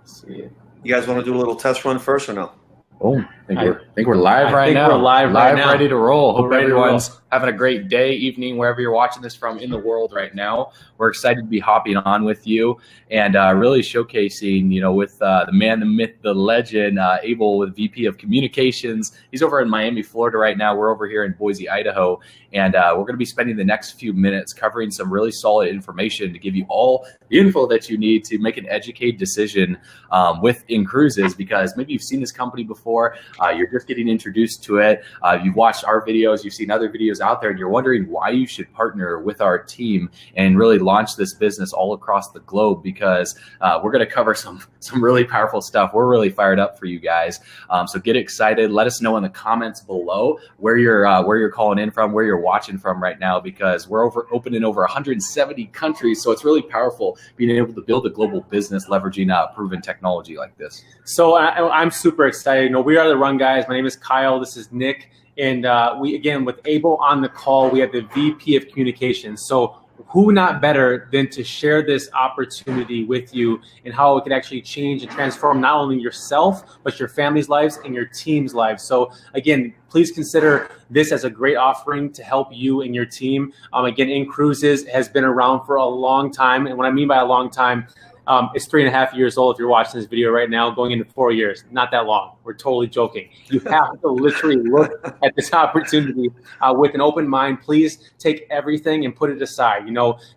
See it. You guys want to do a little test run first or no? Oh, I think we're live right now. We're live right now. Ready to roll. Hope ready everyone's having a great day, evening, wherever you're watching this from in the world right now. We're excited to be hopping on with you and really showcasing, with the man, the myth, the legend, Abel, with VP of Communications. He's over in Miami, Florida right now. We're over here in Boise, Idaho, and we're going to be spending the next few minutes covering some really solid information to give you all the info that you need to make an educated decision with inCruises, because maybe you've seen this company before, you're just getting introduced to it, you've watched our videos, you've seen other videos out there, and you're wondering why you should partner with our team and really launch this business all across the globe, because we're going to cover some really powerful stuff. We're really fired up for you guys. So get excited. Let us know in the comments below where you're calling in from, where you're watching from right now, because we're open in over 170 countries. So it's really powerful being able to build a global business leveraging proven technology like this. So I'm super excited. We are the Run Guys. My name is Kyle. This is Nick. And we, again, with Abel on the call, we have the VP of Communications. So who not better than to share this opportunity with you and how it could actually change and transform not only yourself, but your family's lives and your team's lives. So again, please consider this as a great offering to help you and your team. Again, inCruises has been around for a long time. And what I mean by a long time, it's 3.5 years old if you're watching this video right now, going into 4 years. Not that long. We're totally joking. You have to literally look at this opportunity with an open mind. Please take everything and put it aside.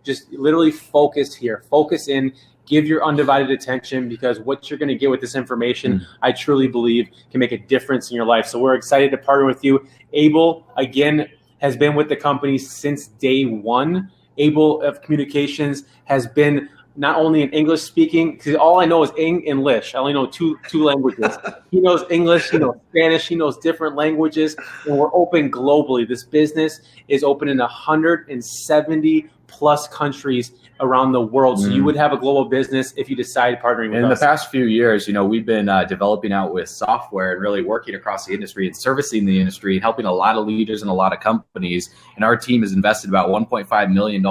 Just literally focus here. Focus in. Give your undivided attention, because what you're going to get with this information, I truly believe, can make a difference in your life. So we're excited to partner with you. Abel, again, has been with the company since day one. Abel of Communications has been not only in English speaking, because all I know is English. I only know two languages. He knows English, he knows Spanish, he knows different languages, and we're open globally. This business is open in 170 plus countries around the world. So you would have a global business if you decide partnering with us. In the past few years, we've been developing out with software and really working across the industry and servicing the industry and helping a lot of leaders and a lot of companies. And our team has invested about $1.5 million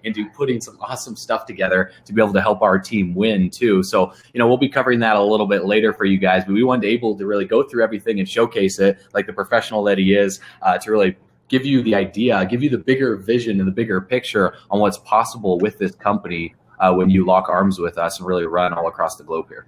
into putting some awesome stuff together to be able to help our team win too. So, we'll be covering that a little bit later for you guys, but we wanted Abel to really go through everything and showcase it like the professional that he is, to really give you the idea, give you the bigger vision and the bigger picture on what's possible with this company when you lock arms with us and really run all across the globe here.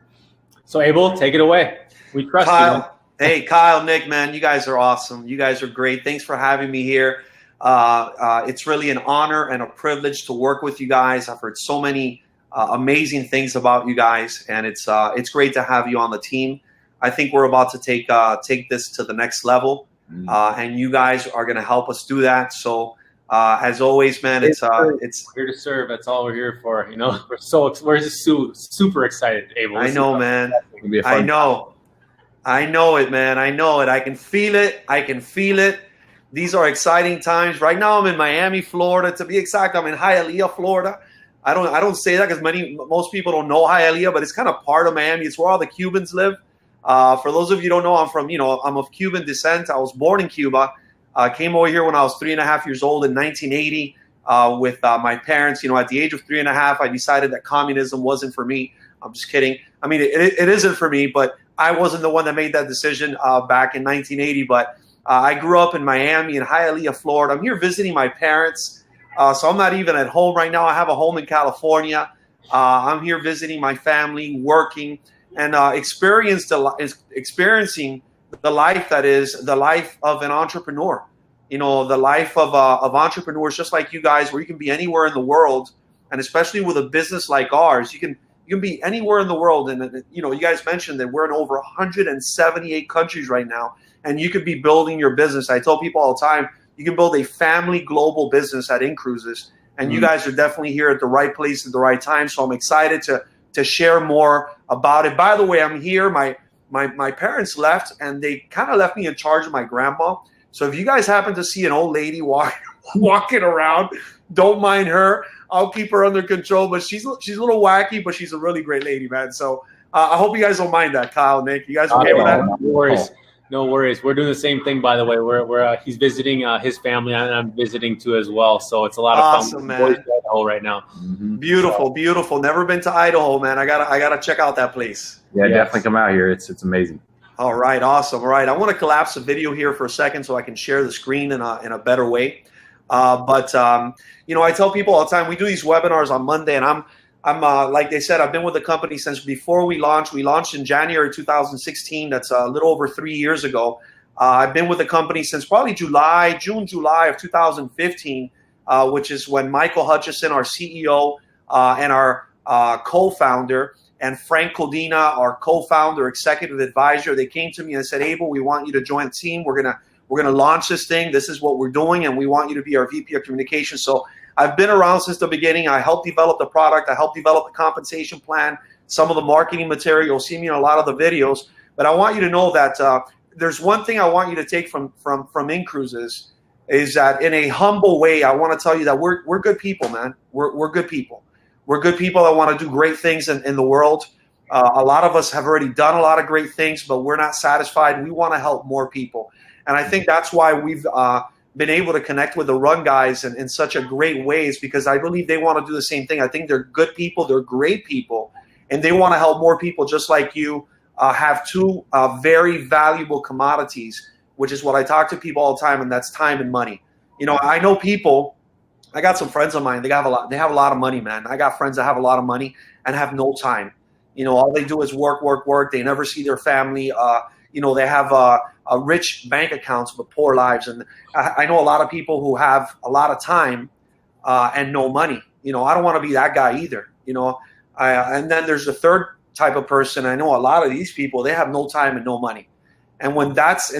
So Abel, take it away. We trust Kyle. you. Hey, Kyle, Nick, man, you guys are awesome. You guys are great. Thanks for having me here. It's really an honor and a privilege to work with you guys. I've heard so many amazing things about you guys, and it's great to have you on the team. I think we're about to take this to the next level. And you guys are going to help us do that. So as always, man, it's here to serve. That's all we're here for. We're just super excited, Abel. I know, man. I know it, man. I know it. I can feel it. These are exciting times. Right now, I'm in Miami, Florida. To be exact, I'm in Hialeah, Florida. I don't say that because most people don't know Hialeah, but it's kind of part of Miami. It's where all the Cubans live. For those of you who don't know, I'm of Cuban descent. I was born in Cuba. Came over here when I was 3.5 years old in 1980 with my parents. At the age of 3.5, I decided that communism wasn't for me. I'm just kidding. I mean, it isn't for me, but I wasn't the one that made that decision back in 1980. But I grew up in Miami, in Hialeah, Florida. I'm here visiting my parents, so I'm not even at home right now. I have a home in California. I'm here visiting my family, working, and experiencing the life that is the life of an entrepreneur. The life of entrepreneurs just like you guys, where you can be anywhere in the world, and especially with a business like ours, you can be anywhere in the world. And you guys mentioned that we're in over 178 countries right now, and you could be building your business. I tell people all the time, you can build a family global business at inCruises, and you guys are definitely here at the right place at the right time. So I'm excited to share more about it. By the way, I'm here. My parents left, and they kind of left me in charge of my grandma. So if you guys happen to see an old lady walking around, don't mind her. I'll keep her under control. But she's a little wacky, but she's a really great lady, man. So I hope you guys don't mind that, Kyle, Nick. You guys okay with that? No worries. No worries. We're doing the same thing, by the way. He's visiting his family, and I'm visiting too as well. So it's a lot of awesome, fun. Man. Idaho right now. Mm-hmm. Beautiful, beautiful. Never been to Idaho, man. I gotta check out that place. Yeah, definitely come out here. It's amazing. All right, awesome. All right, I want to collapse the video here for a second so I can share the screen in a better way. You know, I tell people all the time, we do these webinars on Monday, and I'm like they said, I've been with the company since before we launched. We launched in January 2016. That's a little over 3 years ago. I've been with the company since probably June, July of 2015, which is when Michael Hutchison, our CEO, and our co-founder, and Frank Codina, our co-founder, executive advisor, they came to me and said, Abel, we want you to join the team. We're gonna launch this thing. This is what we're doing, and we want you to be our VP of communications. So I've been around since the beginning. I helped develop the product. I helped develop the compensation plan, some of the marketing material. You'll see me in a lot of the videos. But I want you to know that there's one thing I want you to take from inCruises is that in a humble way, I want to tell you that we're good people, man. We're good people. We're good people that want to do great things in the world. A lot of us have already done a lot of great things, but we're not satisfied. We want to help more people. And I think that's why we've been able to connect with the Run guys in such a great ways, because I believe they want to do the same thing. I think they're good people. They're great people. And they want to help more people just like you have two very valuable commodities, which is what I talk to people all the time, and that's time and money. You know, I know people. I got some friends of mine. They have a lot of money, man. I got friends that have a lot of money and have no time. You know, all they do is work, work, work. They never see their family. You know, they have rich bank accounts but poor lives. And I know a lot of people who have a lot of time and no money. You know, I don't want to be that guy either. You know, and then there's the third type of person. I know a lot of these people, they have no time and no money. And when that's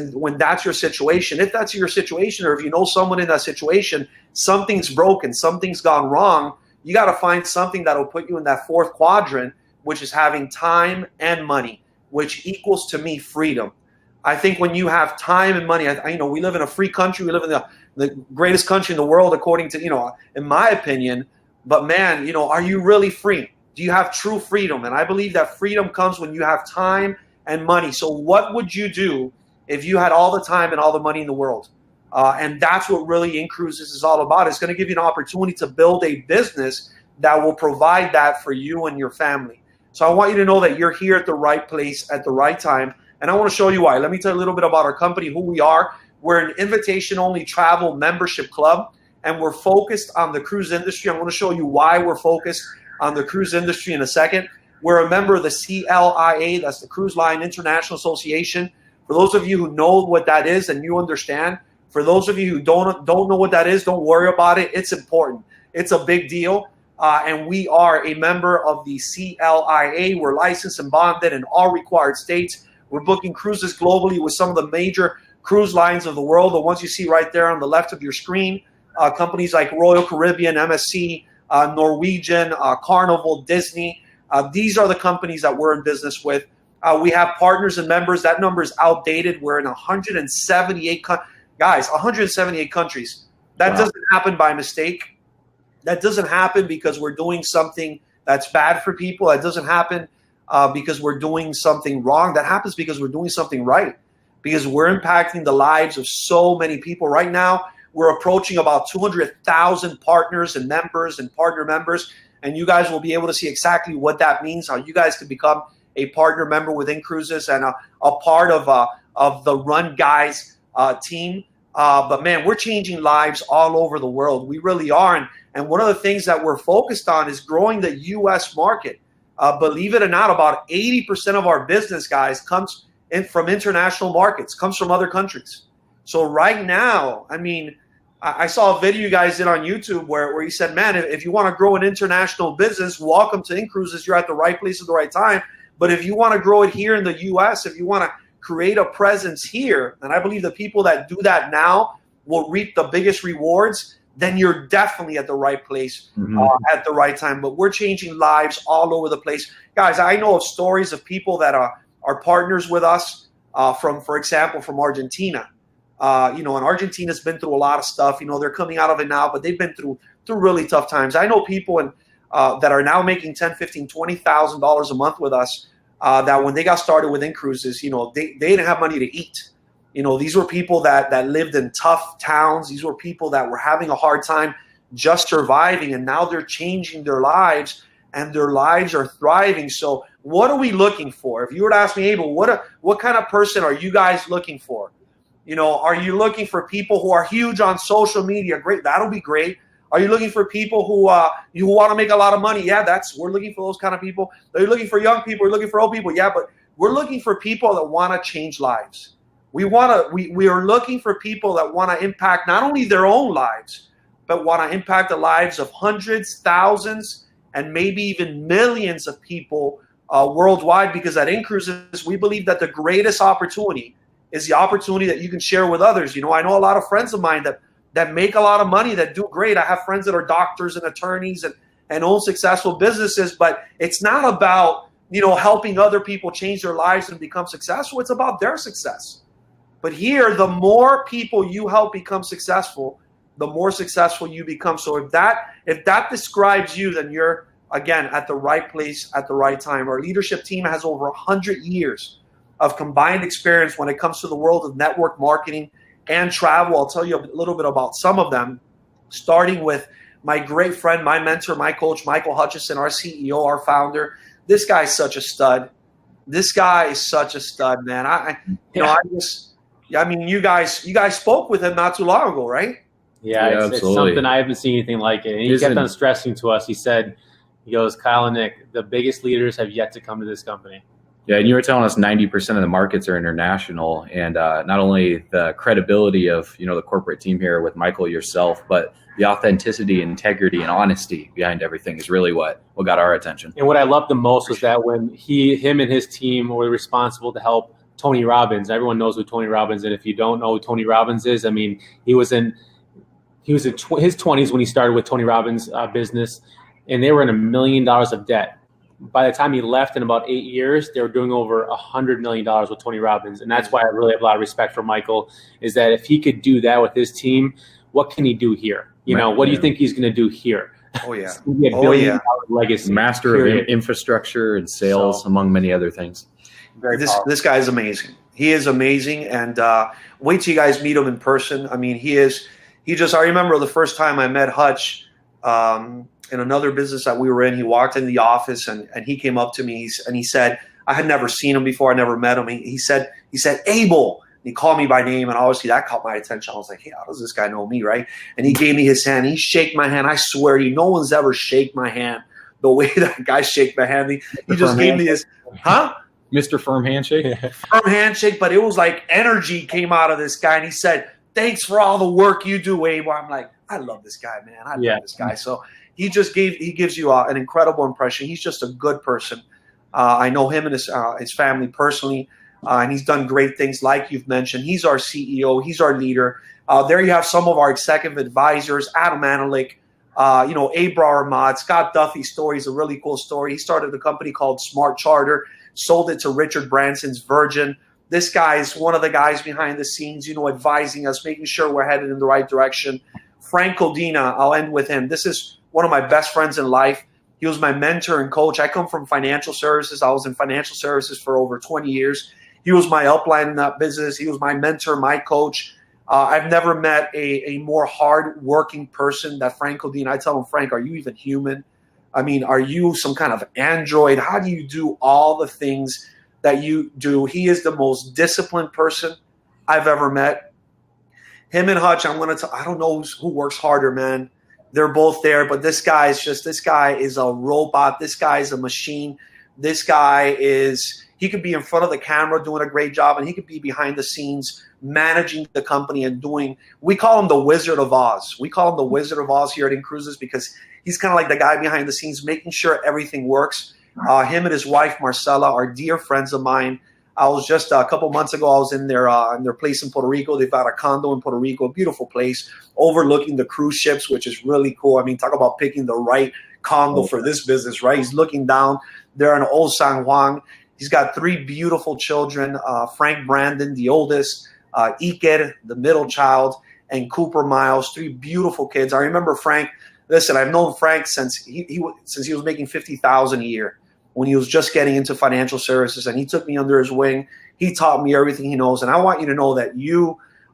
your situation, if that's your situation, or if you know someone in that situation, something's broken, something's gone wrong, you got to find something that'll put you in that fourth quadrant, which is having time and money, which equals to me freedom. I think when you have time and money, you know, we live in a free country. We live in the greatest country in the world, according to, you know, in my opinion. But man, you know, are you really free? Do you have true freedom? And I believe that freedom comes when you have time and money. So what would you do if you had all the time and all the money in the world? And that's what really inCruises is all about. It's going to give you an opportunity to build a business that will provide that for you and your family. So I want you to know that you're here at the right place at the right time. And I want to show you why. Let me tell you a little bit about our company, who we are. We're an invitation-only travel membership club, and we're focused on the cruise industry. I'm going to show you why we're focused on the cruise industry in a second. We're a member of the CLIA, that's the Cruise Line International Association. For those of you who know what that is and you understand, for those of you who don't know what that is, don't worry about it. It's important. It's a big deal. And we are a member of the CLIA. We're licensed and bonded in all required states. We're booking cruises globally with some of the major cruise lines of the world, the ones you see right there on the left of your screen. Companies like Royal Caribbean, MSC, Norwegian, Carnival, Disney. These are the companies that we're in business with. We have partners and members. That number is outdated. We're in 178 countries. That Wow. doesn't happen by mistake. That doesn't happen because we're doing something that's bad for people. That doesn't happen because we're doing something wrong. That happens because we're doing something right, because we're impacting the lives of so many people. Right now, we're approaching about 200,000 partners and members and partner members. And you guys will be able to see exactly what that means, how you guys can become a partner member with inCruises and a part of the Run Guys team. But man, we're changing lives all over the world. We really are. And one of the things that we're focused on is growing the U.S. market. Believe it or not, about 80% of our business, guys, comes in from international markets, comes from other countries. So right now, I mean, I saw a video you guys did on YouTube where you said, man, if you want to grow an international business, welcome to inCruises. You're at the right place at the right time. But if you want to grow it here in the U.S., if you want to create a presence here, and I believe the people that do that now will reap the biggest rewards, then you're definitely at the right place at the right time. But we're changing lives all over the place. Guys, I know of stories of people that are partners with us from, for example, from Argentina. You know, and Argentina's been through a lot of stuff. You know, they're coming out of it now, but they've been through really tough times. I know people that are now making $10,000, $15,000, $20,000 a month with us that when they got started with inCruises, you know, they didn't have money to eat. You know, these were people that lived in tough towns. These were people that were having a hard time just surviving, and now they're changing their lives, and their lives are thriving. So what are we looking for? If you were to ask me, Abel, what kind of person are you guys looking for? You know, are you looking for people who are huge on social media? Great, that'll be great. Are you looking for people who you want to make a lot of money? Yeah, we're looking for those kind of people. Are you looking for young people? We're looking for old people. Yeah, but we're looking for people that want to change lives. We are looking for people that want to impact not only their own lives, but want to impact the lives of hundreds, thousands, and maybe even millions of people worldwide. Because at inCruises, we believe that the greatest opportunity is the opportunity that you can share with others. You know, I know a lot of friends of mine that make a lot of money, that do great. I have friends that are doctors and attorneys and own successful businesses, but it's not about, you know, helping other people change their lives and become successful. It's about their success. But here, the more people you help become successful, the more successful you become. So if that describes you, then you're, again, at the right place at the right time. Our leadership team has over 100 years of combined experience when it comes to the world of network marketing and travel. I'll tell you a little bit about some of them, starting with my great friend, my mentor, my coach, Michael Hutchison, our CEO, our founder. This guy's such a stud. This guy is such a stud, man. You guys spoke with him not too long ago, right? Yeah, it's something I haven't seen anything like it. And he kept on stressing to us. He goes, Kyle and Nick, the biggest leaders have yet to come to this company. Yeah, and you were telling us 90% of the markets are international, and not only the credibility of, you know, the corporate team here with Michael, yourself, but the authenticity, integrity, and honesty behind everything is really what got our attention. And what I loved the most was that when him and his team were responsible to help Tony Robbins. Everyone knows who Tony Robbins is. And if you don't know who Tony Robbins is, I mean, he was in his 20s when he started with Tony Robbins' business, and they were in $1 million of debt. By the time he left in about 8 years, they were doing over $100 million with Tony Robbins. And that's why I really have a lot of respect for Michael, is that if he could do that with his team, what can he do here? You know, what do you think he's going to do here? Oh, yeah. It's going to be $1 billion legacy. Master of infrastructure and sales, among many other things. This guy is amazing. He is amazing. And wait till you guys meet him in person. I mean, I remember the first time I met Hutch, in another business that we were in. He walked in the office and he came up to me and he said, I had never seen him before. I never met him. He said, Abel. And he called me by name, and obviously that caught my attention. I was like, hey, how does this guy know me, right? And he gave me his hand. He shook my hand. I swear to you, no one's ever shake my hand the way that guy shake my hand. He just gave me his, Mr. Firm Handshake? Firm handshake, but it was like energy came out of this guy. And he said, thanks for all the work you do, Abel. I'm like, I love this guy, man. I love this guy. So he gives you an incredible impression. He's just a good person. I know him and his family personally, and he's done great things like you've mentioned. He's our CEO. He's our leader. There you have some of our executive advisors, Adam Analik, Abrar Ahmad, Scott Duffy's story is a really cool story. He started a company called Smart Charter, sold it to Richard Branson's Virgin. This guy is one of the guys behind the scenes, advising us, making sure we're headed in the right direction. Frank Codina, I'll end with him. This is one of my best friends in life. He was my mentor and coach. I come from financial services. I was in financial services for over 20 years. He was my upline in that business. He was my mentor, my coach. I've never met a more hard-working person than Frank Codina. I tell him, Frank, are you even human? I mean, are you some kind of android? How do you do all the things that you do? He is the most disciplined person I've ever met. Him and Hutch, I don't know who works harder, man. They're both there, but this guy is a robot. This guy is a machine. This guy he could be in front of the camera doing a great job, and he could be behind the scenes managing the company and we call him the Wizard of Oz. We call him the Wizard of Oz here at inCruises because he's kind of like the guy behind the scenes, making sure everything works. Him and his wife, Marcella, are dear friends of mine. I was just a couple months ago, I was in their place in Puerto Rico. They've got a condo in Puerto Rico, a beautiful place, overlooking the cruise ships, which is really cool. I mean, talk about picking the right condo for this business, right? He's looking down there in Old San Juan. He's got 3 beautiful children, Frank Brandon, the oldest, Iker, the middle child, and Cooper Miles, 3 beautiful kids. I remember Frank. Listen, I've known Frank since he was making $50,000 a year, when he was just getting into financial services, and he took me under his wing. He taught me everything he knows. And I want you to know that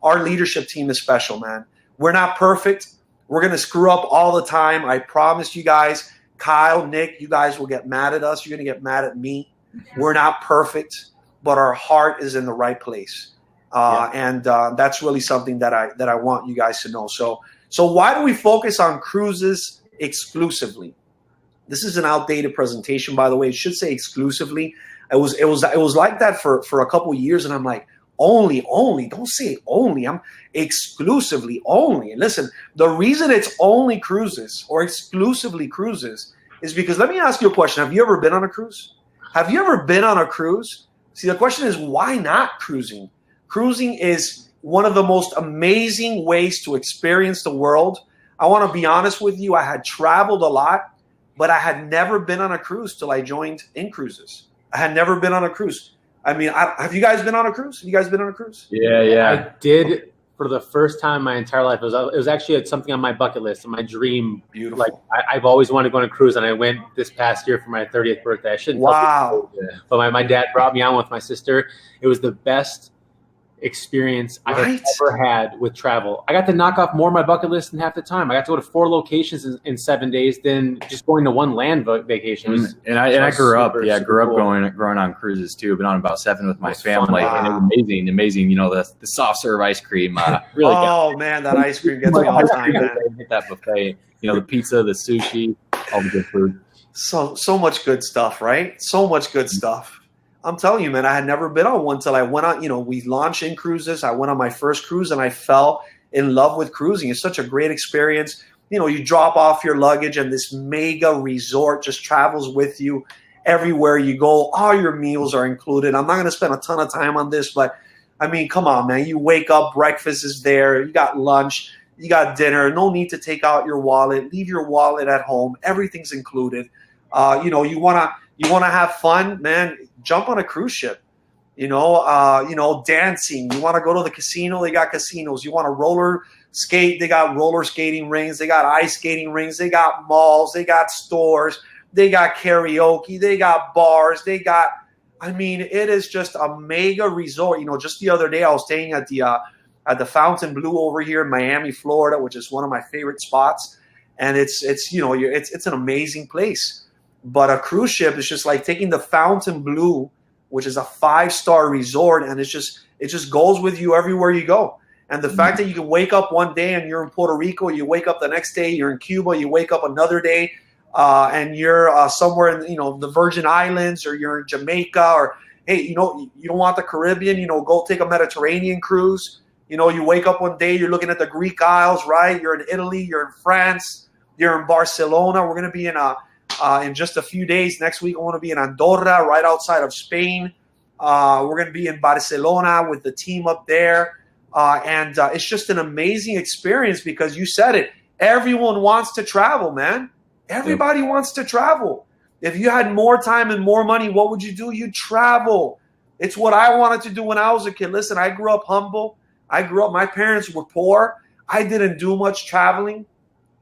our leadership team is special, man. We're not perfect. We're going to screw up all the time. I promise you guys. Kyle, Nick, you guys will get mad at us. You're going to get mad at me. We're not perfect, but our heart is in the right place. And that's really something that I want you guys to know. So why do we focus on cruises exclusively? This is an outdated presentation, by the way. It should say exclusively. It was like that for a couple of years, and I'm like, only, don't say only. I'm exclusively only. And listen, the reason it's only cruises or exclusively cruises is because, let me ask you a question. Have you ever been on a cruise? Have you ever been on a cruise? See, the question is, why not cruising? Cruising is one of the most amazing ways to experience the world. I want to be honest with you. I had traveled a lot, but I had never been on a cruise till I joined inCruises. I had never been on a cruise. I mean, have you guys been on a cruise? Have you guys been on a cruise? Yeah. I did for the first time in my entire life. It was actually something on my bucket list, my dream. Beautiful. Like I've always wanted to go on a cruise, and I went this past year for my 30th birthday. I shouldn't. Wow. But my dad brought me on with my sister. It was the best experience I have ever had with travel. I got to knock off more of my bucket list in half the time. I got to go to 4 locations in 7 days than just going to one land vacation. I grew up growing on cruises too. Been on about 7 with my family, and it was amazing. You know, the soft serve ice cream. Really. Man, that ice cream gets me all the time, man. Hit that buffet. You know, the pizza, the sushi, all the good food. So much good stuff, right? So much good stuff. I'm telling you, man, I had never been on one till I went on. You know, we launched inCruises. I went on my first cruise, and I fell in love with cruising. It's such a great experience. You know, you drop off your luggage, and this mega resort just travels with you everywhere you go. All your meals are included. I'm not going to spend a ton of time on this, but I mean, come on, man. You wake up, breakfast is there. You got lunch, you got dinner. No need to take out your wallet. Leave your wallet at home. Everything's included. You know, you wanna have fun, man. Jump on a cruise ship. You know, dancing. You want to go to the casino? They got casinos. You want to roller skate? They got roller skating rings. They got ice skating rings. They got malls. They got stores. They got karaoke. They got bars. I mean, it is just a mega resort. You know, just the other day I was staying at the Fountain Blue over here in Miami, Florida, which is one of my favorite spots. And it's an amazing place. But a cruise ship is just like taking the Fountain Blue, which is a 5-star resort, and it just goes with you everywhere you go. And the fact that you can wake up one day and you're in Puerto Rico, you wake up the next day, you're in Cuba, you wake up another day, and you're somewhere in the Virgin Islands, or you're in Jamaica, or hey, you don't want the Caribbean, go take a Mediterranean cruise. You wake up one day, you're looking at the Greek Isles, right? You're in Italy, you're in France, you're in Barcelona. We're going to be in just a few days. Next week, I want to be in Andorra, right outside of Spain. We're going to be in Barcelona with the team up there. And it's just an amazing experience because you said it. Everyone wants to travel, man. Everybody wants to travel. If you had more time and more money, what would you do? You'd travel. It's what I wanted to do when I was a kid. Listen, I grew up humble. My parents were poor. I didn't do much traveling.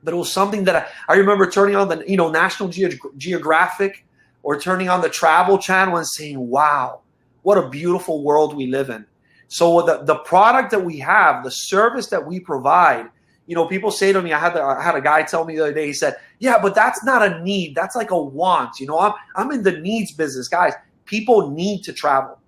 But it was something that I remember turning on the National Geographic or turning on the Travel Channel and saying, wow, what a beautiful world we live in. So the product that we have, the service that we provide, people say to me, I had a guy tell me the other day, he said, yeah, but that's not a need. That's like a want. I'm in the needs business. Guys, people need to travel.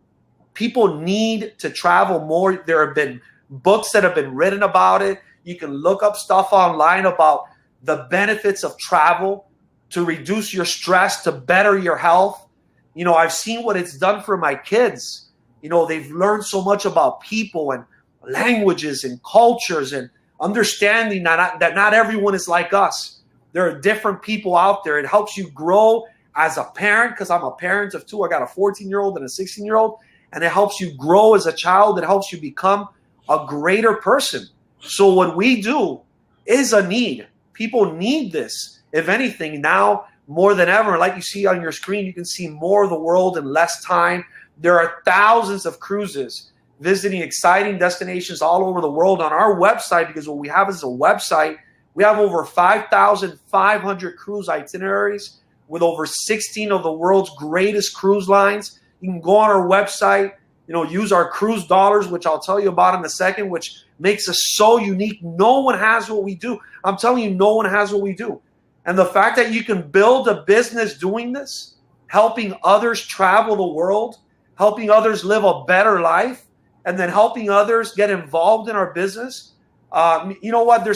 People need to travel more. There have been books that have been written about it. You can look up stuff online about the benefits of travel to reduce your stress, to better your health. I've seen what it's done for my kids. They've learned so much about people and languages and cultures and understanding that not everyone is like us. There are different people out there. It helps you grow as a parent, because I'm a parent of 2. I got a 14-year-old and a 16-year-old. And it helps you grow as a child. It helps you become a greater person. So what we do is a need. People need this. If anything, now more than ever, like you see on your screen, you can see more of the world in less time. There are thousands of cruises visiting exciting destinations all over the world on our website, because what we have is a website. We have over 5,500 cruise itineraries with over 16 of the world's greatest cruise lines. You can go on our website, use our cruise dollars, which I'll tell you about in a second, which makes us so unique. No one has what we do. I'm telling you, no one has what we do. And the fact that you can build a business doing this, helping others travel the world, helping others live a better life, and then helping others get involved in our business. You know what?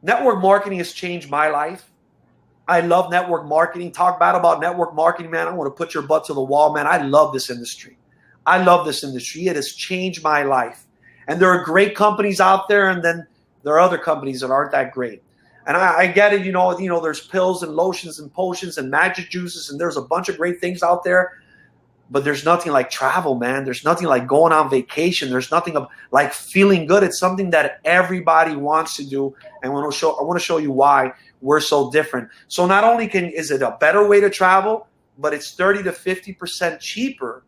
Network marketing has changed my life. I love network marketing. Talk bad about network marketing, man. I want to put your butt to the wall, man. I love this industry. I love this industry. It has changed my life. And there are great companies out there, and then there are other companies that aren't that great. And I get it, there's pills and lotions and potions and magic juices, and there's a bunch of great things out there. But there's nothing like travel, man. There's nothing like going on vacation. There's nothing like feeling good. It's something that everybody wants to do. And I want to show you why we're so different. So not only is it a better way to travel, but it's 30 to 50% cheaper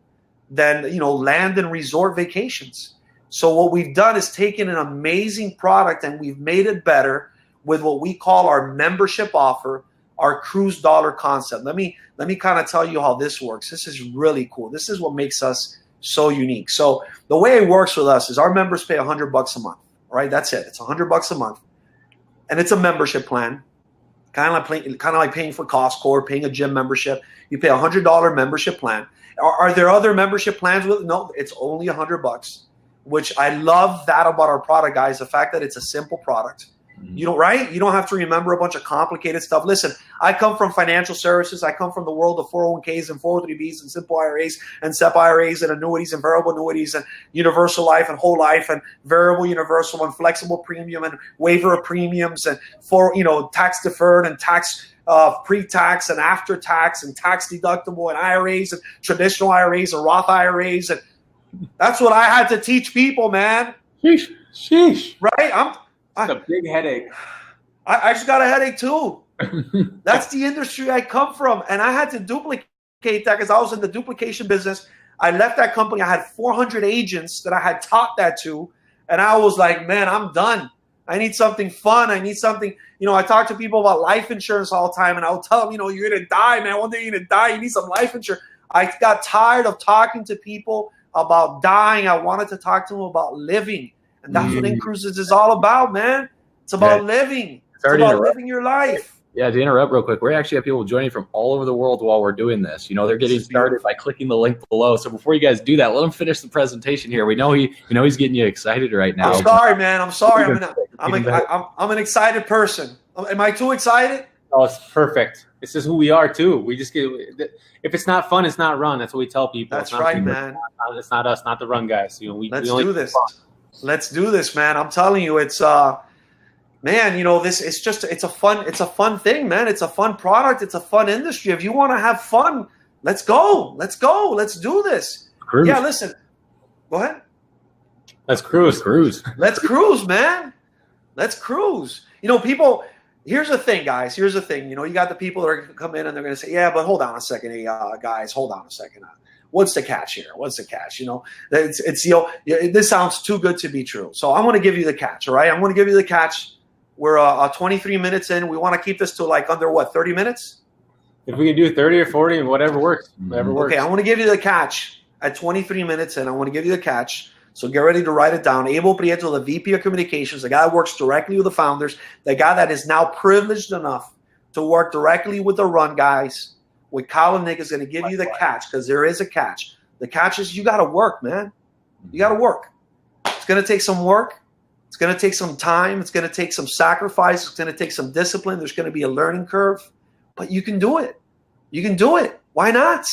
than land and resort vacations. So what we've done is taken an amazing product and we've made it better with what we call our membership offer, our cruise dollar concept. Let me kind of tell you how this works. This is really cool. This is what makes us so unique. So the way it works with us is our members pay $100 a month. Right? That's it. It's $100 a month, and it's a membership plan, kind of like paying for Costco or paying a gym membership. You pay $100 membership plan. Are there other membership plans with? No, it's only $100, which I love that about our product, guys. The fact that it's a simple product. You don't have to remember a bunch of complicated stuff. Listen, I come from financial services. I come from the world of 401ks and 403bs and simple IRAs and SEP IRAs and annuities and variable annuities and universal life and whole life and variable universal and flexible premium and waiver of premiums and tax deferred and tax pre-tax and after tax and tax deductible and IRAs and traditional IRAs and Roth IRAs. And that's what I had to teach people, man. Sheesh. Right? It's a big headache. I just got a headache too. That's the industry I come from. And I had to duplicate that because I was in the duplication business. I left that company. I had 400 agents that I had taught that to. And I was like, man, I'm done. I need something fun. I need something, I talk to people about life insurance all the time. And I'll tell them, you're going to die, man. One day you're going to die. You need some life insurance. I got tired of talking to people about dying. I wanted to talk to them about living. And that's what inCruises is all about, man. It's about living. It's about living your life. Yeah, to interrupt real quick, we actually have people joining from all over the world while we're doing this. They're getting started by clicking the link below. So before you guys do that, let him finish the presentation here. We know he's getting you excited right now. I'm sorry, man. I'm sorry. I'm an excited person. Am I too excited? Oh, it's perfect. It's just who we are too. We just if it's not fun, it's not run. That's what we tell people. That's right, man. It's not us, not the run guys. Let's do this. Let's do this, man. I'm telling you, it's it's a fun thing, man. It's a fun product. It's a fun industry. If you want to have fun, let's go. Let's do this. Cruise. Yeah, listen. Go ahead. Let's cruise. Let's cruise, man. Let's cruise. People, here's the thing, guys. Here's the thing. You got the people that are going to come in and they're going to say, yeah, but hold on a second. Hey, guys, hold on a second. What's the catch here? What's the catch? This sounds too good to be true. So I'm going to give you the catch, all right? I'm going to give you the catch. We're 23 minutes in. We want to keep this to under 30 minutes? If we can do 30 or 40, whatever works. Okay, I want to give you the catch at 23 minutes in. I want to give you the catch. So get ready to write it down. Abel Prieto, the VP of Communications, the guy that works directly with the founders, the guy that is now privileged enough to work directly with the run guys. With Kyle and Nick is going to give you the catch because there is a catch. The catch is you got to work, man. You got to work. It's going to take some work. It's going to take some time. It's going to take some sacrifice. It's going to take some discipline. There's going to be a learning curve, but you can do it. You can do it. Why not?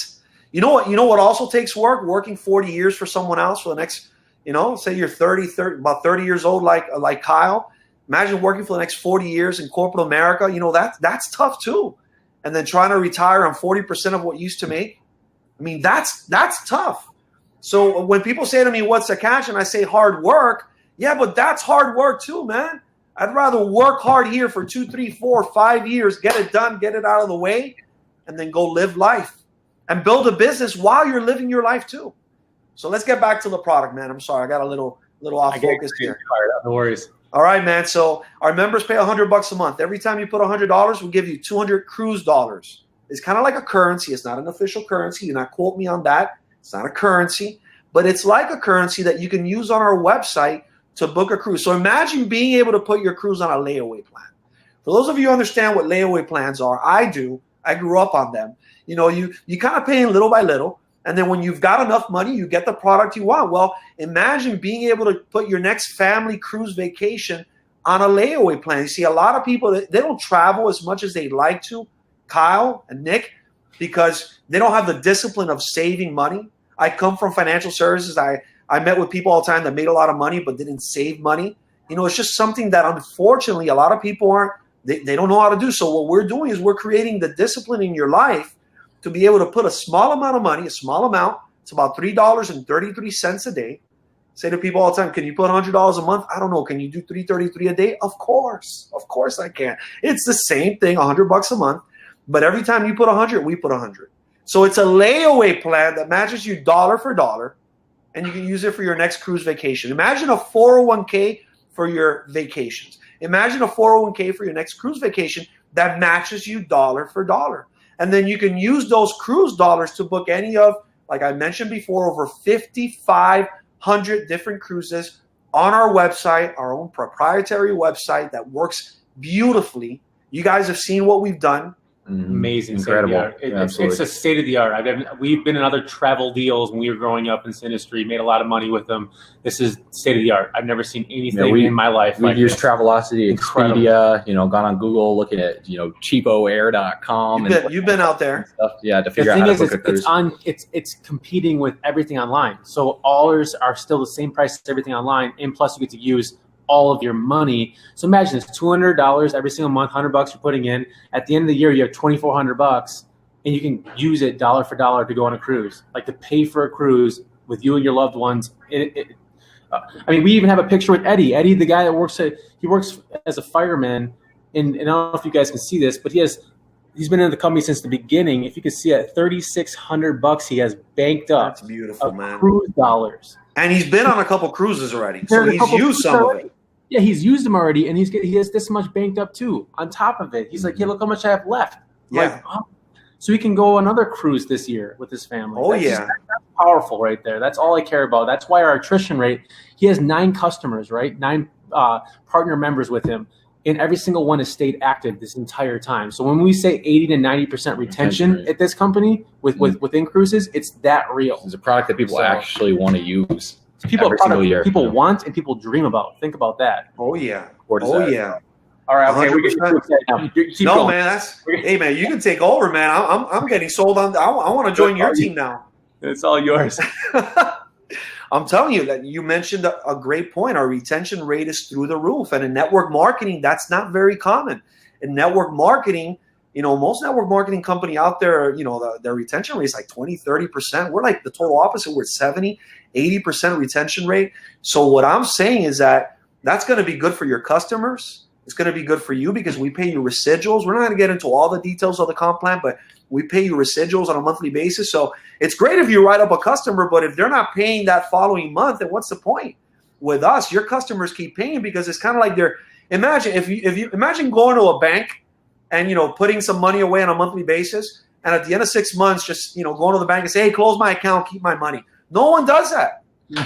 You know what also takes work? Working 40 years for someone else for the next, say you're 30, about 30 years old like Kyle. Imagine working for the next 40 years in corporate America. That's tough too. And then trying to retire on 40% of what you used to make. I mean, that's tough. So when people say to me, what's the catch? And I say hard work. Yeah, but that's hard work too, man. I'd rather work hard here for 2, 3, 4, 5 years, get it done, get it out of the way, and then go live life and build a business while you're living your life too. So let's get back to the product, man. I'm sorry. I got a little off focus here. No worries. All right, man. So our members pay $100 a month. Every time you put $100, we'll give you 200 cruise dollars. It's kind of like a currency. It's not an official currency. Do not quote me on that. It's not a currency. but it's like a currency that you can use on our website to book a cruise. So imagine being able to put your cruise on a layaway plan. For those of you who understand what layaway plans are, I do. I grew up on them. You know, you kind of pay in little by little, and then when you've got enough money, you get the product you want. Well, imagine being able to put your next family cruise vacation on a layaway plan. You see, a lot of people, they don't travel as much as they'd like to, Kyle and Nick, because they don't have the discipline of saving money. I come from financial services. I met with people all the time that made a lot of money but didn't save money. You know, it's just something that unfortunately a lot of people they don't know how to do. So what we're doing is we're creating the discipline in your life to be able to put a small amount of money, it's about $3.33 a day. Say to people all the time, can you put $100 a month? I don't know. Can you do $3.33 a day? Of course I can. It's the same thing, $100 a month. But every time you put 100, we put 100. So it's a layaway plan that matches you dollar for dollar, and you can use it for your next cruise vacation. Imagine a 401k for your vacations. Imagine a 401k for your next cruise vacation that matches you dollar for dollar. And then you can use those cruise dollars to book any of, like I mentioned before, over 5,500 different cruises on our website, our own proprietary website that works beautifully. You guys have seen what we've done. Amazing, incredible. It's a state of the art. We've been in other travel deals when we were growing up in this industry, made a lot of money with them. This is state of the art. I've never seen anything in my life. We've used Travelocity, Expedia, gone on Google, looking at cheapoair.com. You've been out there, stuff, to figure out how to book a cruise. It's competing with everything online. So allers are still the same price as everything online, and plus you get to use all of your money. So imagine it's $200 every single month, $100 you're putting in. At the end of the year, you have $2,400, and you can use it dollar for dollar to go on a cruise, like to pay for a cruise with you and your loved ones. We even have a picture with Eddie. Eddie, the guy that works as a fireman, and I don't know if you guys can see this, but he's been in the company since the beginning. If you can see at $3,600, he has banked up. That's beautiful, man. Cruise dollars. And he's been on a couple cruises already, so he's used some of it. Yeah, he's used them already, and he has this much banked up too. On top of it, he's like, "Hey, look how much I have left." Yeah. So he can go another cruise this year with his family. That's powerful right there. That's all I care about. That's why our attrition rate. He has 9 customers, right? 9 partner members with him, and every single one has stayed active this entire time. So when we say 80 to 90% retention at this company with inCruises, it's that real. It's a product that people actually want to use. People want and people dream about. Think about that. Oh yeah. Yeah. All right. Okay. 100%. No, man. Hey, man. You can take over, man. I'm getting sold on. I want to join your team now. It's all yours. I'm telling you that you mentioned a great point. Our retention rate is through the roof, and in network marketing, that's not very common. In network marketing, most network marketing company out there, their retention rate is like 20, 30%. We're like the total opposite. We're 70, 80% retention rate. So what I'm saying is that's going to be good for your customers. It's going to be good for you because we pay you residuals. We're not going to get into all the details of the comp plan, but we pay you residuals on a monthly basis. So it's great if you write up a customer, but if they're not paying that following month, then what's the point? With us, your customers keep paying because it's kind of like imagine if you imagine going to a bank and putting some money away on a monthly basis, and at the end of 6 months, just going to the bank and say, "Hey, close my account, keep my money." No one does that.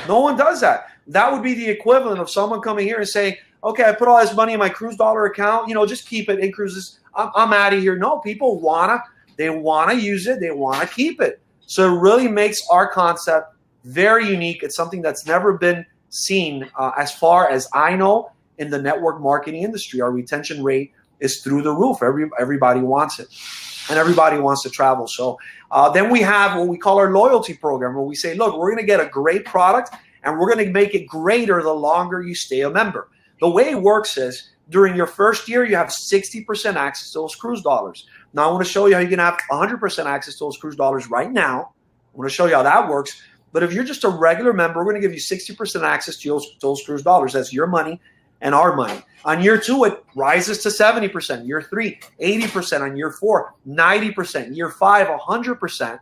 No one does that. That would be the equivalent of someone coming here and saying, "Okay, I put all this money in my cruise dollar account. Just keep it in cruises. I'm out of here." No, people wanna use it. They wanna keep it. So it really makes our concept very unique. It's something that's never been seen, as far as I know, in the network marketing industry. Our retention rate is through the roof. Everybody wants it, and everybody wants to travel. So then we have what we call our loyalty program, where we say, look, we're going to get a great product, and we're going to make it greater the longer you stay a member. The way it works is during your first year, you have 60% access to those cruise dollars. Now, I want to show you how you can have 100% access to those cruise dollars right now. I want to show you how that works. But if you're just a regular member, we're going to give you 60% access to those cruise dollars. That's your money and our money. On year 2, it rises to 70%. Year 3, 80%. On year 4, 90%. Year 5, 100%.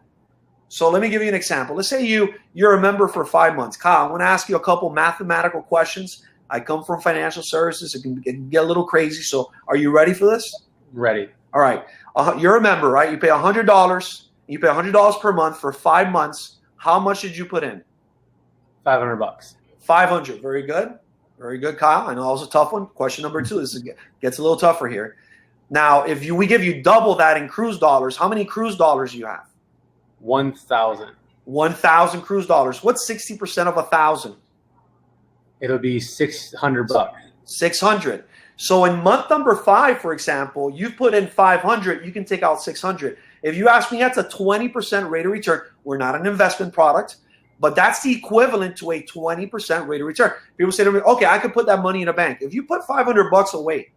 So let me give you an example. Let's say you're a member for 5 months. Kyle, I'm going to ask you a couple mathematical questions. I come from financial services. It can get a little crazy. So are you ready for this? Ready. All right. You're a member, right? You pay $100. You pay $100 per month for 5 months. How much did you put in? $500. 500. Very good. Very good, Kyle. I know that was a tough one. Question number 2. This gets a little tougher here. Now, if we give you double that in cruise dollars, how many cruise dollars do you have? 1,000. 1,000 cruise dollars. What's 60% of 1,000? It'll be $600. 600. So in month number 5, for example, you put in 500, you can take out 600. If you ask me, that's a 20% rate of return. We're not an investment product, but that's the equivalent to a 20% rate of return. People say to me, okay, I could put that money in a bank. If you put $500 away,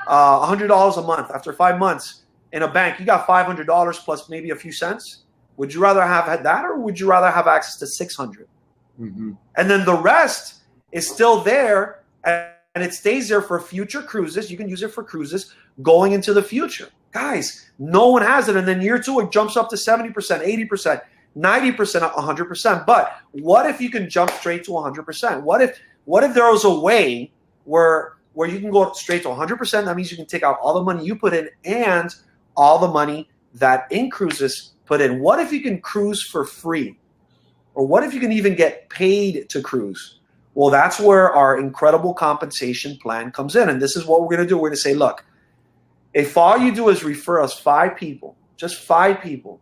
$100 a month after 5 months in a bank, you got $500 plus maybe a few cents. Would you rather have had that, or would you rather have access to 600? Mm-hmm. And then the rest is still there, and it stays there for future cruises. You can use it for cruises going into the future. Guys, no one has it. And then year 2, it jumps up to 70%, 80%, 90%, 100%. But what if you can jump straight to 100%? What if there was a way where you can go straight to 100%? That means you can take out all the money you put in and all the money that inCruises put in. What if you can cruise for free? Or what if you can even get paid to cruise? Well, that's where our incredible compensation plan comes in. And this is what we're going to do. We're going to say, look, if all you do is refer us 5 people, just 5 people.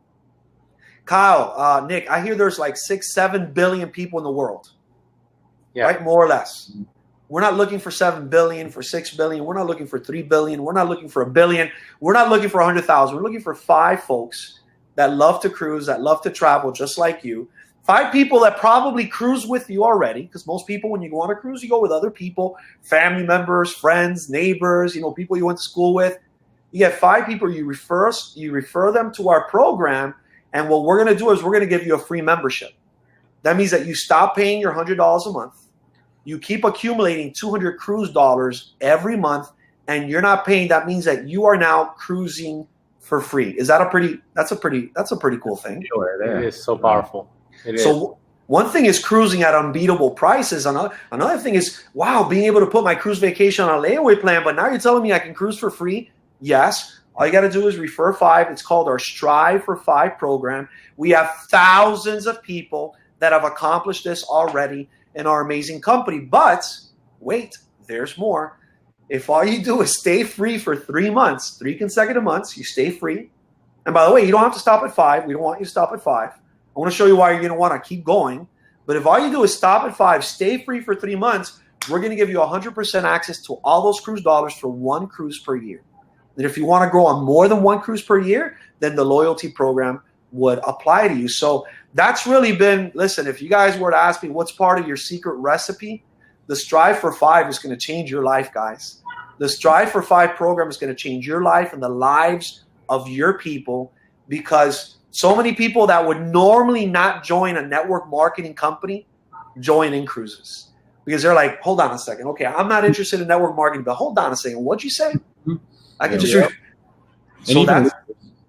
Kyle, Nick, I hear there's like 6-7 billion people in the world. Yeah. Right? More or less. We're not looking for 7 billion, for 6 billion. We're not looking for 3 billion. We're not looking for 1 billion. We're not looking for 100,000. We're looking for 5 folks that love to cruise, that love to travel just like you. 5 people that probably cruise with you already, because most people, when you go on a cruise, you go with other people, family members, friends, neighbors, people you went to school with. You get 5 people, you refer them to our program, and what we're going to do is we're going to give you a free membership. That means that you stop paying your $100 a month. You keep accumulating 200 cruise dollars every month, and you're not paying. That means that you are now cruising for free. Is that that's a pretty cool thing? It is so powerful. So one thing is cruising at unbeatable prices. Another thing is, wow, being able to put my cruise vacation on a layaway plan, but now you're telling me I can cruise for free? Yes. All you got to do is refer 5. It's called our Strive for 5 program. We have thousands of people that have accomplished this already in our amazing company. But wait, there's more. If all you do is stay free for 3 months, 3 consecutive months, you stay free. And by the way, you don't have to stop at 5. We don't want you to stop at 5. I want to show you why you're going to want to keep going. But if all you do is stop at 5, stay free for 3 months, we're going to give you 100% access to all those cruise dollars for 1 cruise per year. And if you want to grow on more than 1 cruise per year, then the loyalty program would apply to you. So that's really been, listen, if you guys were to ask me what's part of your secret recipe, the Strive for 5 is going to change your life, guys. The Strive for 5 program is going to change your life and the lives of your people, because so many people that would normally not join a network marketing company join inCruises, because they're like, hold on a second. Okay, I'm not interested in network marketing, but hold on a second. What'd you say? I can just.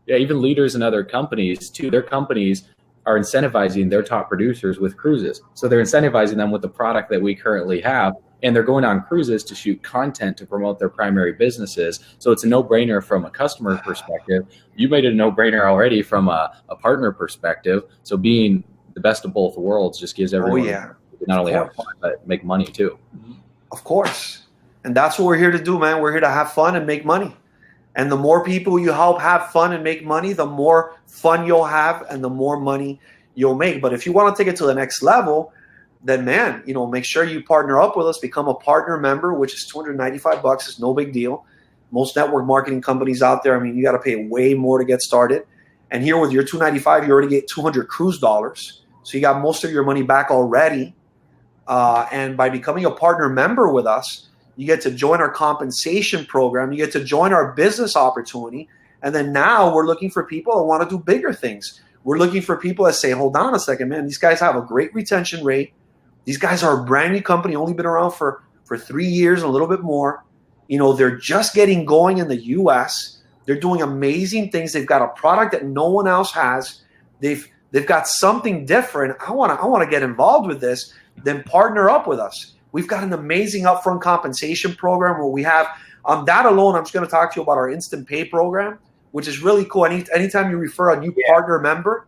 Even leaders in other companies too. Their companies are incentivizing their top producers with cruises. So they're incentivizing them with the product that we currently have, and they're going on cruises to shoot content to promote their primary businesses. So it's a no-brainer from a customer perspective. You made it a no-brainer already from a partner perspective. So being the best of both worlds just gives everyone not only have fun, but make money too. Of course. And that's what we're here to do, man. We're here to have fun and make money. And the more people you help have fun and make money, the more fun you'll have and the more money you'll make. But if you want to take it to the next level, then man, make sure you partner up with us, become a partner member, which is $295. It's no big deal. Most network marketing companies out there, you got to pay way more to get started. And here with your $295, you already get 200 cruise dollars. So you got most of your money back already. And by becoming a partner member with us, you get to join our compensation program. You get to join our business opportunity. And then now we're looking for people that want to do bigger things. We're looking for people that say, hold on a second, man, these guys have a great retention rate. These guys are a brand new company, only been around for 3 years and a little bit more. They're just getting going in the US. They're doing amazing things. They've got a product that no one else has. They've got something different. I want to get involved with this. Then partner up with us. We've got an amazing upfront compensation program where we have that alone. I'm just going to talk to you about our instant pay program, which is really cool. Anytime you refer a new partner member,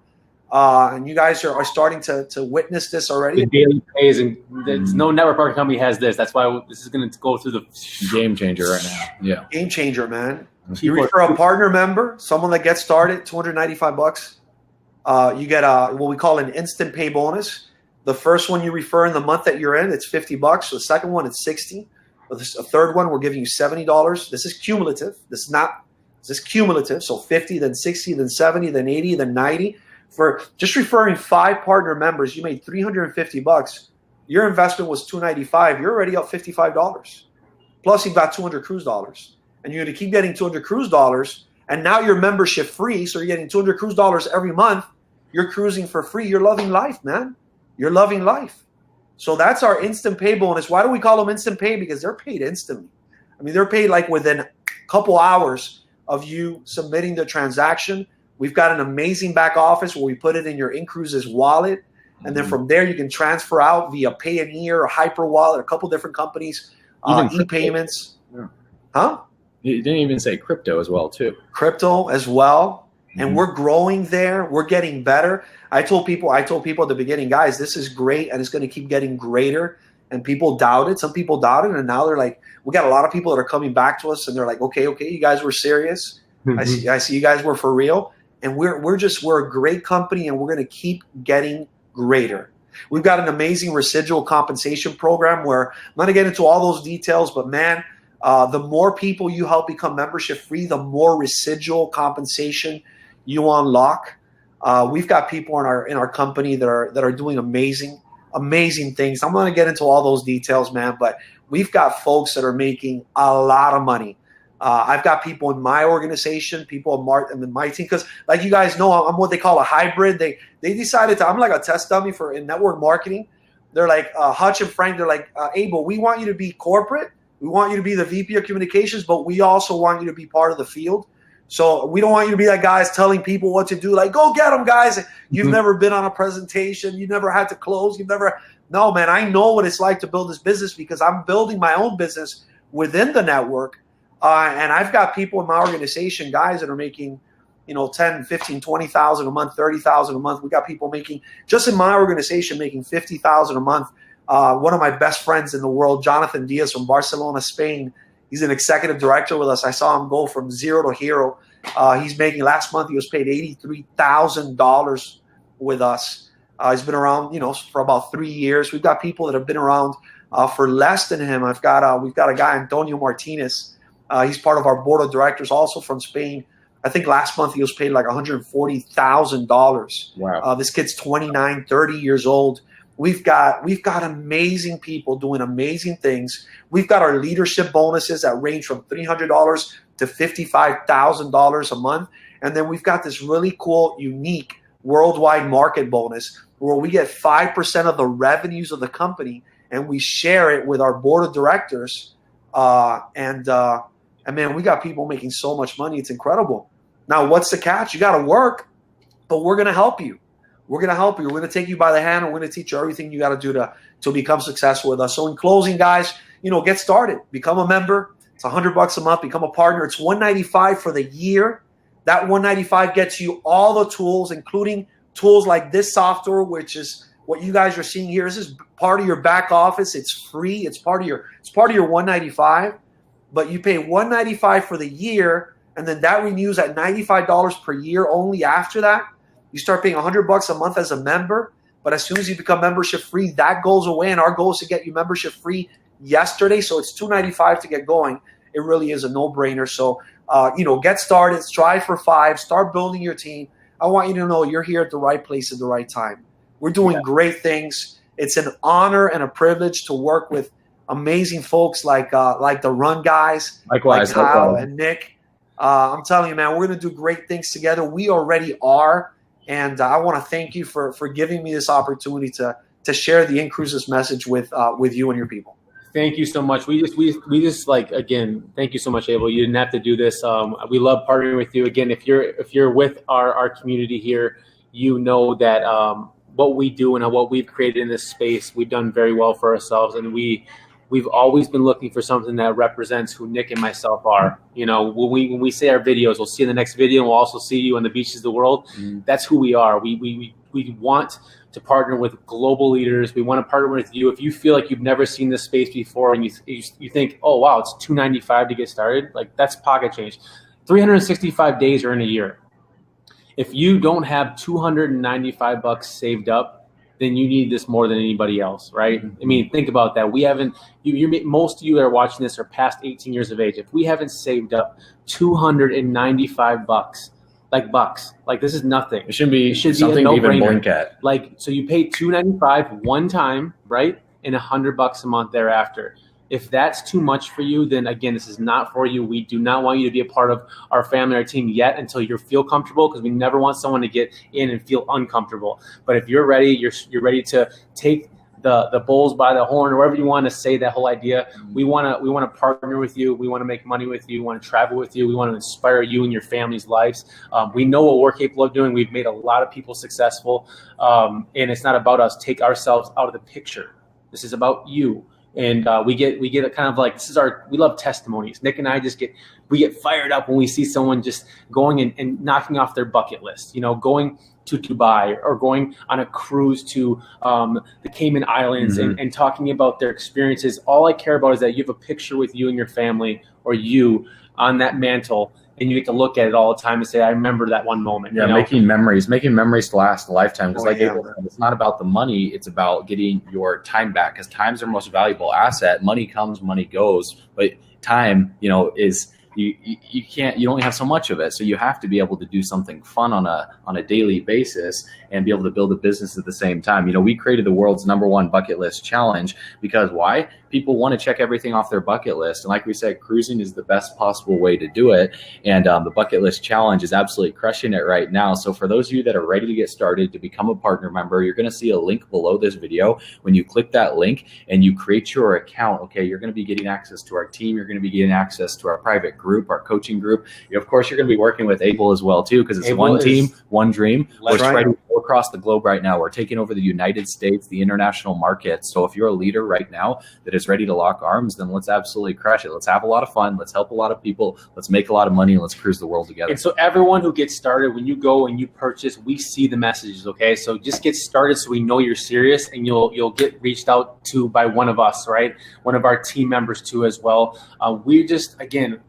and you guys are starting to witness this already. The daily pays, and there's no network marketing company has this. That's why this is going to go through the game changer right now. Yeah, game changer, man. You refer a partner member, someone that gets started, $295. You get what we call an instant pay bonus. The first one you refer in the month that you're in, it's $50. The second one, it's $60. A third one, we're giving you $70. This is cumulative. This is cumulative. So 50, then 60, then 70, then 80, then 90. For just referring 5 partner members, you made $350. Your investment was $295. You're already up $55. Plus, you've got $200 cruise dollars. And you're going to keep getting $200 cruise dollars. And now you're membership free. So you're getting $200 cruise dollars every month. You're cruising for free. You're loving life, man. You're loving life. So that's our instant pay bonus. Why do we call them instant pay? Because they're paid instantly. I mean, they're paid like within a couple hours of you submitting the transaction. We've got an amazing back office where we put it in your inCruises wallet. And then from there, you can transfer out via Pay&Here or Hyper Wallet, a couple different companies, e-payments. Yeah. Huh? You didn't even say crypto as well, too. Crypto as well. And we're growing there. We're getting better. I told people at the beginning, guys, this is great and it's going to keep getting greater. And people doubted. Some people doubted, and now they're like, we got a lot of people that are coming back to us, and they're like, okay, you guys were serious. I see you guys were for real. And we're a great company, and we're going to keep getting greater. We've got an amazing residual compensation program where I'm not going to get into all those details, but man, the more people you help become membership free, the more residual compensation you unlock. We've got people in our company that are doing amazing things. I'm not going to get into all those details, man, but we've got folks that are making a lot of money. I've got people in my organization, people in my team, because like you guys know, I'm what they call a hybrid. They decided I'm like a test dummy in network marketing. They're like Hutch and Frank. They're like, Abel, we want you to be corporate. We want you to be the VP of communications, but we also want you to be part of the field. So we don't want you to be that guys telling people what to do. Like, go get them, guys. You've never been on a presentation. You never had to close. No, man, I know what it's like to build this business because I'm building my own business within the network. And I've got people in my organization, guys that are making, 10, 15, 20,000 a month, 30,000 a month. We got people making, just in my organization, making 50,000 a month. One of my best friends in the world, Jonathan Diaz from Barcelona, Spain. He's an executive director with us. I saw him go from zero to hero. He's making, last month, he was paid $83,000 with us. He's been around, for about 3 years. We've got people that have been around for less than him. We've got a guy, Antonio Martinez. He's part of our board of directors, also from Spain. I think last month he was paid like $140,000. Wow. This kid's 29, 30 years old. We've got amazing people doing amazing things. We've got our leadership bonuses that range from $300 to $55,000 a month. And then we've got this really cool, unique worldwide market bonus where we get 5% of the revenues of the company and we share it with our board of directors. And man, we got people making so much money. It's incredible. Now, what's the catch? You got to work, but we're going to help you. We're going to help you. We're going to take you by the hand. And we're going to teach you everything you got to do to become successful with us. So in closing, guys, get started. Become a member. It's $100 a month. Become a partner. It's $195 for the year. That $195 gets you all the tools, including tools like this software, which is what you guys are seeing here. This is part of your back office. It's free. It's part of your $195. But you pay $195 for the year, and then that renews at $95 per year only after that. You start paying $100 a month as a member, but as soon as you become membership free, that goes away. And our goal is to get you membership free yesterday. So it's $295 to get going. It really is a no-brainer. So, get started, strive for 5, start building your team. I want you to know you're here at the right place at the right time. We're doing great things. It's an honor and a privilege to work with amazing folks like the Run guys, likewise, like Kyle and Nick. I'm telling you, man, we're going to do great things together. We already are. And I want to thank you for giving me this opportunity to share the inCruises message with you and your people. Thank you so much. We just again, thank you so much, Abel. You didn't have to do this. We love partnering with you. Again, if you're with our community here, you know that what we do and what we've created in this space, we've done very well for ourselves, and we've always been looking for something that represents who Nick and myself are. When we say our videos, we'll see in the next video, and we'll also see you on the beaches of the world. That's who we are. We want to partner with global leaders. We want to partner with you. If you feel like you've never seen this space before and you think, oh, wow, it's $295 to get started, like that's pocket change. 365 days are in a year. If you don't have $295 saved up, then you need this more than anybody else, right? I mean, think about that. We haven't, most of you that are watching this are past 18 years of age. If we haven't saved up $295, like this is nothing. It should be something to even blink at. Like, so you pay $295 one time, right? And $100 a month thereafter. If that's too much for you, then again, this is not for you. We do not want you to be a part of our family, our team yet until you feel comfortable, because we never want someone to get in and feel uncomfortable. But if you're ready, you're ready to take the bulls by the horn, or whatever you want to say, that whole idea. We want to partner with you. We want to make money with you. We want to travel with you. We want to inspire you and your family's lives. We know what we're capable of doing. We've made a lot of people successful, and it's not about us. Take ourselves out of the picture. This is about you. And we get a kind of like, we love testimonies. Nick and I we get fired up when we see someone just going and knocking off their bucket list, going to Dubai or going on a cruise to the Cayman Islands and talking about their experiences. All I care about is that you have a picture with you and your family, or you on that mantle, and you get to look at it all the time and say, I remember that one moment. Yeah, making memories to last a lifetime. Because it's not about the money, it's about getting your time back, because time's our most valuable asset. Money comes, money goes, but time, is you only have so much of it. So you have to be able to do something fun on a daily basis and be able to build a business at the same time. We created the world's #1 bucket list challenge because why? People want to check everything off their bucket list. And like we said, cruising is the best possible way to do it. And the bucket list challenge is absolutely crushing it right now. So for those of you that are ready to get started, to become a partner member, you're going to see a link below this video. When you click that link and you create your account, okay, you're going to be getting access to our team. You're going to be getting access to our private group, our coaching group. Of course, you're going to be working with Abel as well too, because it's one team, one dream. We're spreading across the globe right now. We're taking over the United States, the international market. So if you're a leader right now that is ready to lock arms, then let's absolutely crush it. Let's have a lot of fun. Let's help a lot of people. Let's make a lot of money, and let's cruise the world together. And so everyone who gets started, when you go and you purchase, we see the messages, okay? So just get started so we know you're serious, and you'll get reached out to by one of us, right? One of our team members too as well. Again,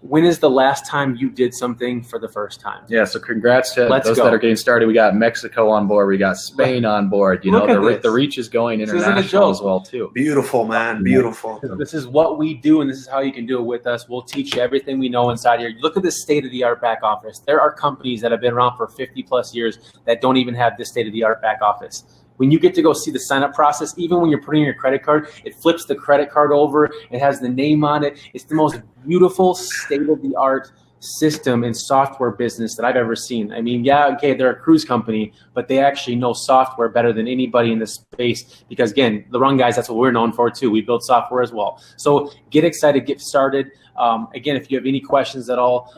when is the last time you did something for the first time? Yeah, so congrats to those that are getting started. We got Mexico on board. We got Spain on board. The reach is going international as well too. Beautiful, man. Beautiful. This is what we do, and this is how you can do it with us. We'll teach you everything we know inside here. Look at the state-of-the-art back office. There are companies that have been around for 50+ years that don't even have this state-of-the-art back office. When you get to go see the sign-up process, even when you're putting in your credit card, it flips the credit card over. It has the name on it. It's the most beautiful state-of-the-art system and software business that I've ever seen. I mean, yeah, okay, they're a cruise company, but they actually know software better than anybody in this space because, again, the Run Guys, that's what we're known for too. We build software as well. So get excited, get started. Again, if you have any questions at all,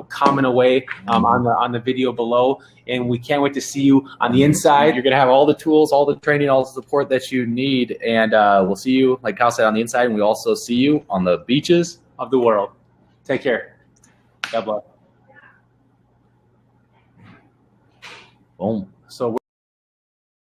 comment away on the video below. And we can't wait to see you on the inside. You're going to have all the tools, all the training, all the support that you need. And we'll see you, like Kyle said, on the inside. And we also see you on the beaches of the world. Take care. God bless. Boom. So